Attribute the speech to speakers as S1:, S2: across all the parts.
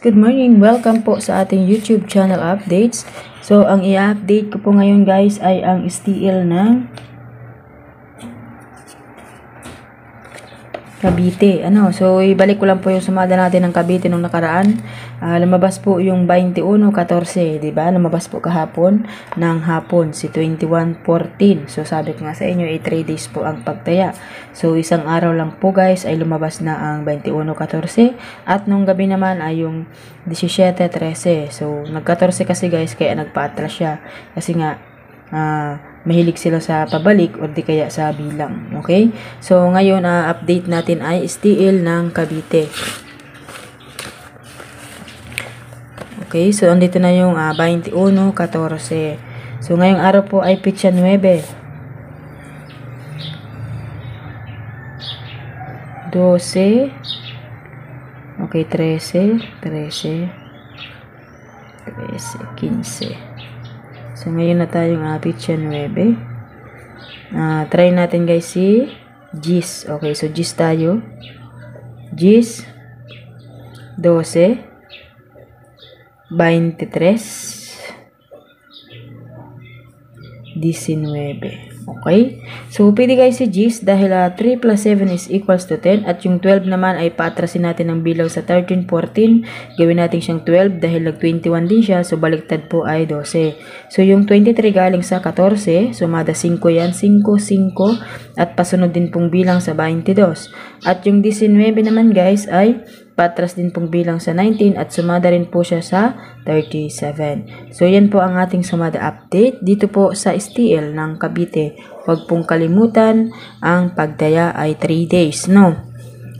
S1: Good morning! Welcome po sa ating YouTube channel updates. So, ang i-update ko po ngayon guys ay ang STL ng Cavite. So, ibalik ko lang po yung sumada natin ng Cavite nung nakaraan. Lumabas po yung 21-14, diba? Lumabas po kahapon ng hapon, si 21-14. So, sabi ko nga sa inyo, 3 days po ang pagtaya. So, isang araw lang po guys ay lumabas na ang 21-14. At nung gabi naman ay yung 17-13. So, nag-14 kasi guys, kaya nagpa-atras siya. Kasi nga, mahilig sila sa pabalik o di kaya sa bilang. Okay? So, ngayon, update natin ay STL ng Cavite. Okay? So, andito na yung 21-14. So, ngayong araw po ay pitsa 9. 12. Okay, 13. 15. So, ngayon na tayong pitsa 9. Try natin guys si Gis. Okay, so Gis tayo. Gis 12 23 19. Okay? So, pwede guys si Gis dahil 3 plus 7 is equals to 10 at yung 12 naman ay paatrasin natin ng bilang sa 13, 14. Gawin natin siyang 12 dahil nag-21 din siya. So, baliktad po ay 12. So, yung 23 galing sa 14. Sumada 5 yan. 5, 5. At pasunod din pong bilang sa 22. At yung 19 naman guys ay patras din pong bilang sa 19 at sumada rin po siya sa 37. So, yan po ang ating sumada update dito po sa STL ng Cavite. Huwag pong kalimutan, ang pagtaya ay 3 days, no?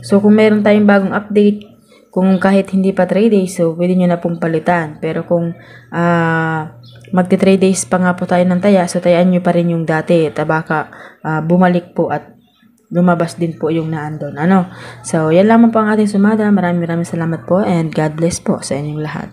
S1: So, kung meron tayong bagong update, kung kahit hindi pa 3 days, so pwede nyo na pong palitan. Pero kung magti 3 days pa nga po tayo ng taya, so tayaan nyo pa rin yung dati. Baka bumalik po at lumabas din po yung naandon. So, yan lamang po ang ating sumada. Maraming salamat po and God bless po sa inyong lahat.